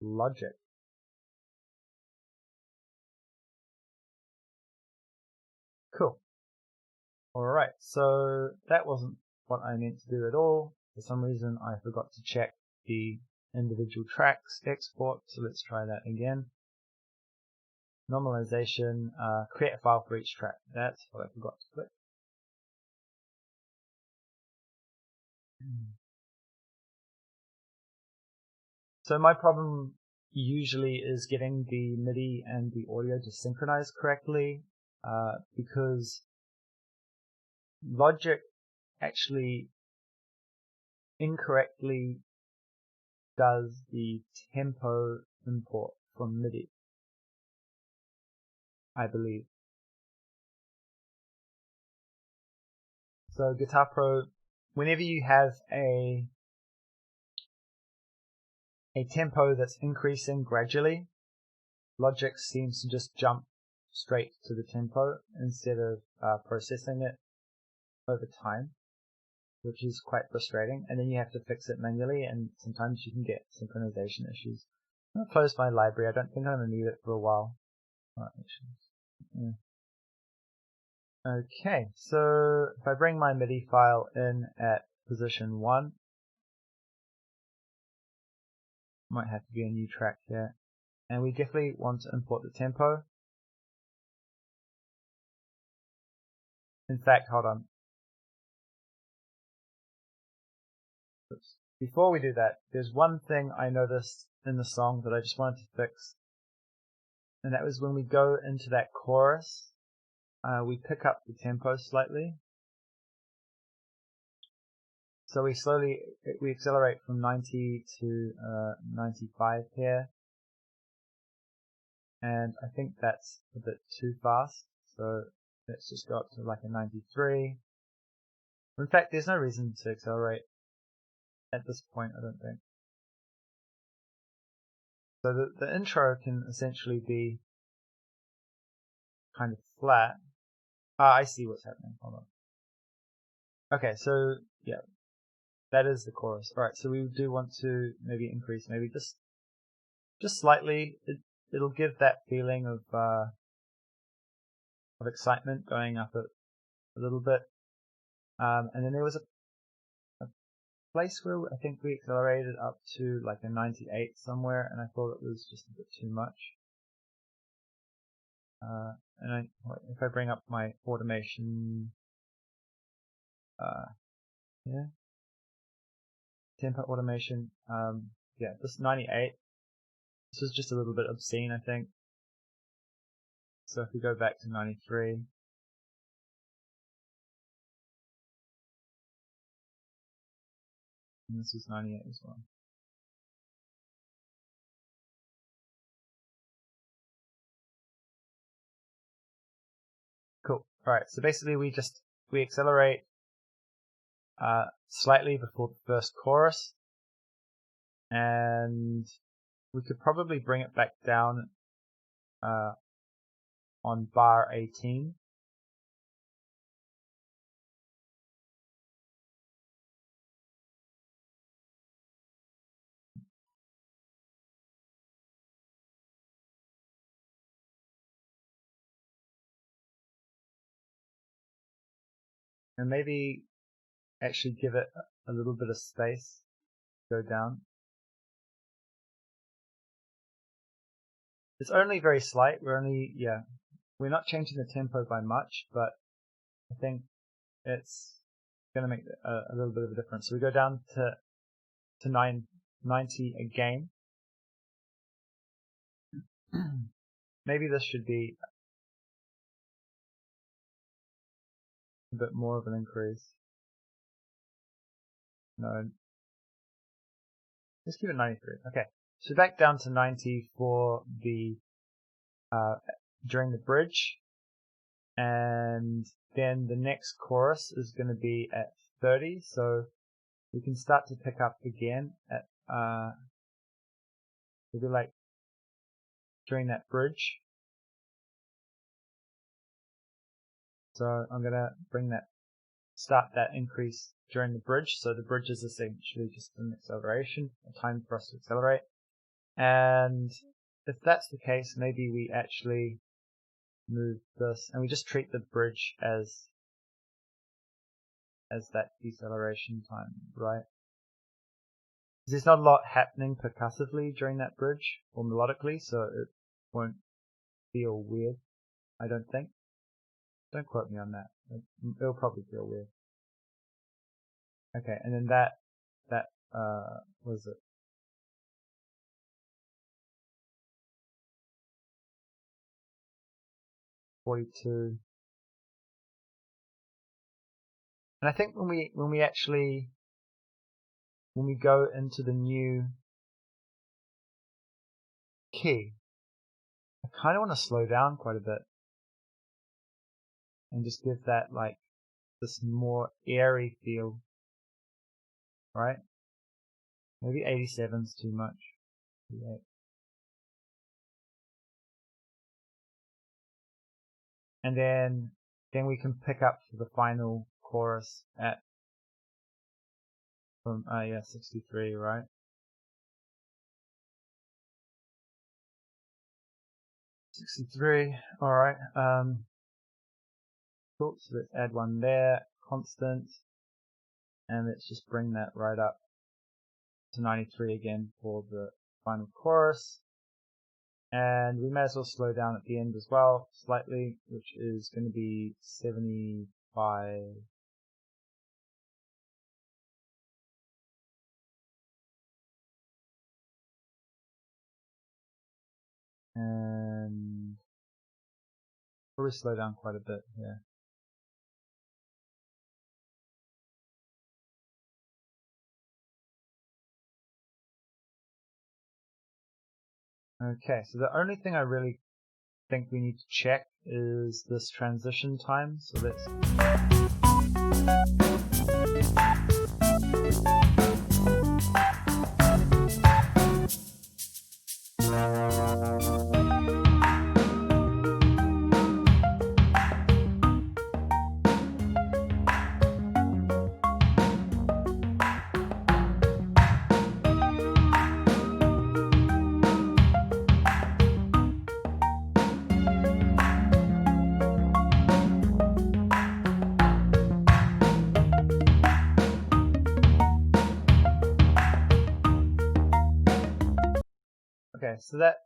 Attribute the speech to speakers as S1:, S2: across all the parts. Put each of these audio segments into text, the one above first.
S1: logic. Cool. Alright, so that wasn't what I meant to do at all. For some reason I forgot to check the individual tracks export, so let's try that again. Normalization, create a file for each track. That's what I forgot to click. So my problem usually is getting the MIDI and the audio to synchronize correctly, because Logic actually incorrectly does the tempo import from MIDI, I believe. So Guitar Pro, whenever you have a tempo that's increasing gradually, Logic seems to just jump straight to the tempo instead of processing it over time, which is quite frustrating. And then you have to fix it manually, and sometimes you can get synchronization issues. I'm gonna close my library. I don't think I'm gonna need it for a while. Okay, so if I bring my MIDI file in at position 1, might have to be a new track here, and we definitely want to import the tempo. In fact, hold on. Oops. Before we do that, there's one thing I noticed in the song that I just wanted to fix, and that was when we go into that chorus, we pick up the tempo slightly. So we accelerate from 90 to 95 here, and I think that's a bit too fast, so let's just go up to like a 93. In fact, there's no reason to accelerate at this point, I don't think. So the intro can essentially be kind of flat. I see what's happening. Hold on. Okay, so yeah, that is the chorus. Alright, so we do want to maybe increase, maybe just slightly. It'll give that feeling of excitement going up a little bit. And then there was a place where I think we accelerated up to like a 98 somewhere, and I thought it was just a bit too much. And if I bring up my automation, yeah, tempo automation, yeah, this 98, this is just a little bit obscene, I think. So if we go back to 93, and this is 98 as well. Cool. Alright, so basically we accelerate slightly before the first chorus, and we could probably bring it back down on bar 18. And maybe actually give it a little bit of space, go down. It's only very slight. We're not changing the tempo by much, but I think it's going to make a little bit of a difference. So we go down to 990 again. Maybe this should be a bit more of an increase. No. Let's keep it 93. Okay. So back down to 90 for the during the bridge, and then the next chorus is going to be at 30, so we can start to pick up again at maybe like during that bridge. So I'm going to start that increase during the bridge. So the bridge is essentially just an acceleration, a time for us to accelerate. And if that's the case, maybe we actually move this and we just treat the bridge as that deceleration time, right? There's not a lot happening percussively during that bridge or melodically, so it won't feel weird, I don't think. Don't quote me on that. It'll probably feel weird. Okay, and then that was it? $42. And I think when we go into the new key, I kind of want to slow down quite a bit and just give that like this more airy feel, right? Maybe 87's too much. Yeah. And then we can pick up for the final chorus from 63, right? $63. All right. Cool. So let's add one there, constant, and let's just bring that right up to 93 again for the final chorus. And we may as well slow down at the end as well, slightly, which is going to be 75. And probably slow down quite a bit here. Okay, so the only thing I really think we need to check is this transition time. So let's okay, so that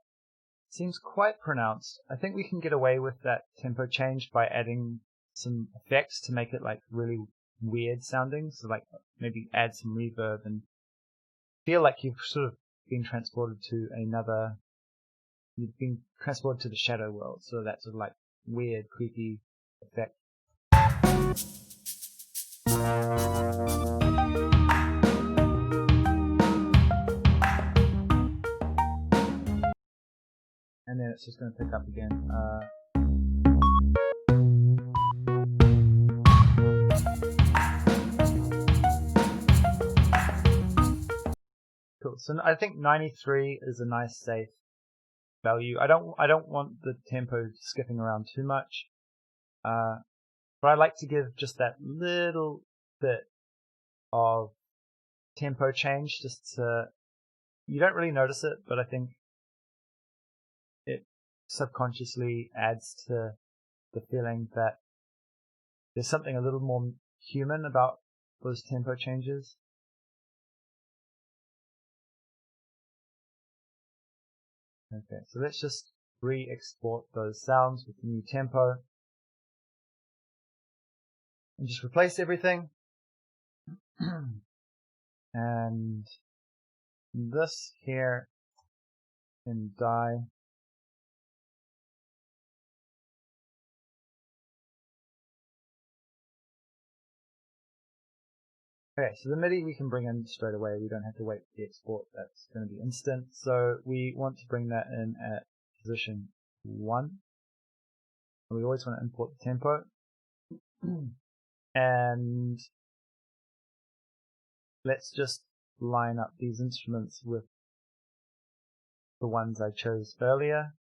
S1: seems quite pronounced. I think we can get away with that tempo change by adding some effects to make it like really weird sounding. So like maybe add some reverb and feel like you've sort of been transported to the shadow world. So that sort of like weird, creepy effect. And then it's just going to pick up again. Cool. So I think 93 is a nice safe value. I don't want the tempo skipping around too much. But I like to give just that little bit of tempo change, just to, you don't really notice it, but I think it subconsciously adds to the feeling that there's something a little more human about those tempo changes. Okay, so let's just re-export those sounds with the new tempo and just replace everything. And this here can die. Okay, so the MIDI we can bring in straight away. We don't have to wait for the export. That's going to be instant. So we want to bring that in at position 1. And we always want to import the tempo. And let's just line up these instruments with the ones I chose earlier.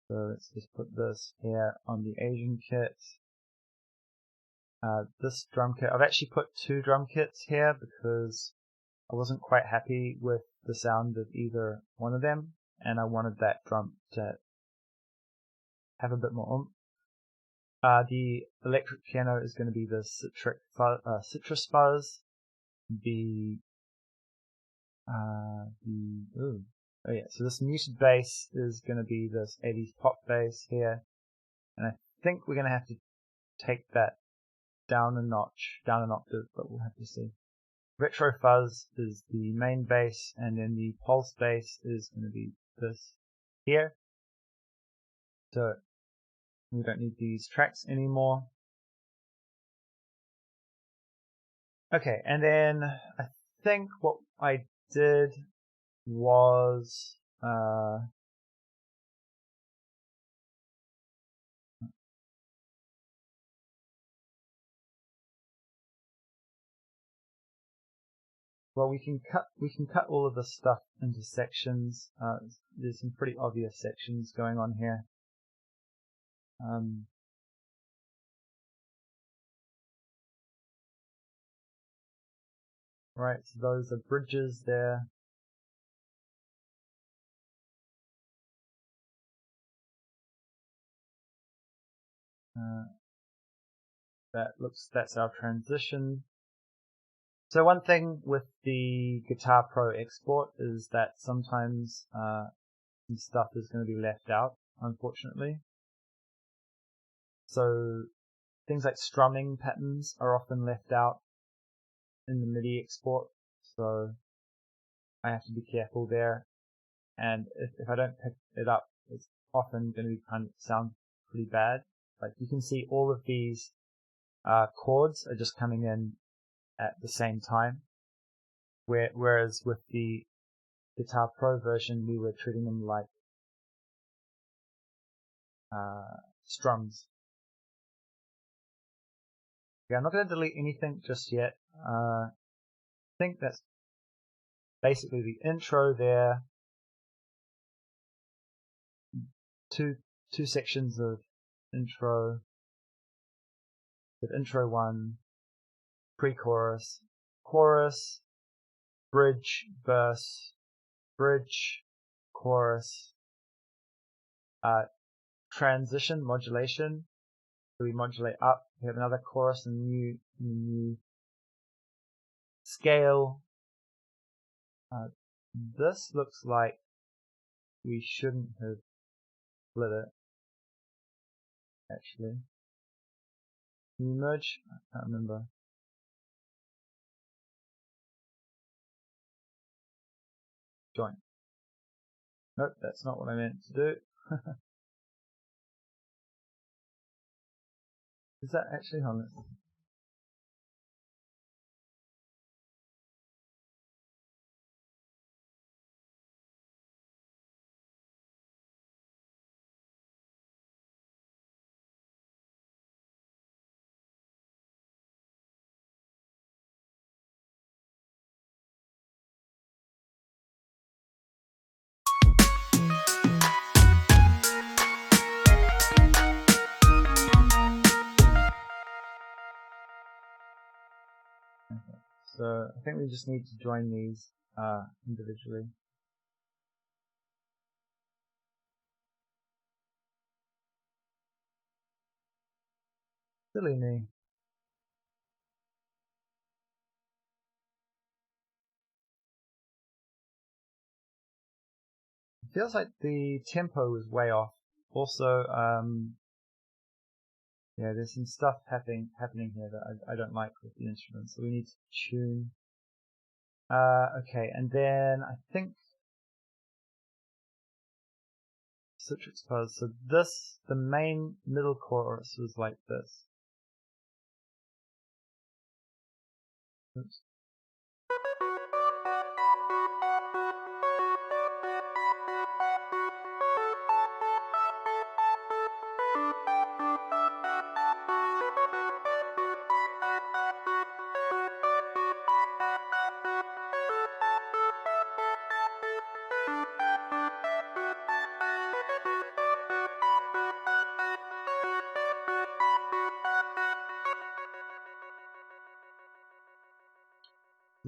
S1: So let's just put this here on the Asian kit. This drum kit, I've actually put 2 drum kits here because I wasn't quite happy with the sound of either one of them, and I wanted that drum to have a bit more oomph. The electric piano is going to be the citrus fuzz. So this muted bass is going to be this 80s pop bass here, and I think we're going to have to take that down an octave, but we'll have to see. Retro fuzz is the main bass, and then the pulse bass is going to be this here. So we don't need these tracks anymore. Okay, and then I think what I did was well, we can cut all of this stuff into sections. There's some pretty obvious sections going on here. Right, so those are bridges there. That's our transition. So one thing with the Guitar Pro export is that sometimes some stuff is going to be left out, unfortunately. So things like strumming patterns are often left out in the MIDI export, so I have to be careful there. And if I don't pick it up, it's often going to sound pretty bad. Like you can see all of these chords are just coming in at the same time, whereas with the Guitar Pro version we were treating them like strums. Okay, I'm not going to delete anything just yet. I think that's basically the intro there. Two sections of intro. With intro 1, pre-chorus, chorus, bridge, verse, bridge, chorus, transition, modulation. So we modulate up, we have another chorus and new scale. This looks like we shouldn't have split it, actually. Can you merge? I can't remember. Join. Nope, that's not what I meant to do. Is that actually on it? So I think we just need to join these individually. Silly me. It feels like the tempo is way off. Also, yeah, there's some stuff happening here that I don't like with the instruments, so we need to tune. Okay, and then I think Citrix Fuzz. So the main middle chorus was like this. Oops.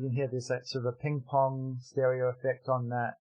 S1: You can hear there's that sort of a ping pong stereo effect on that.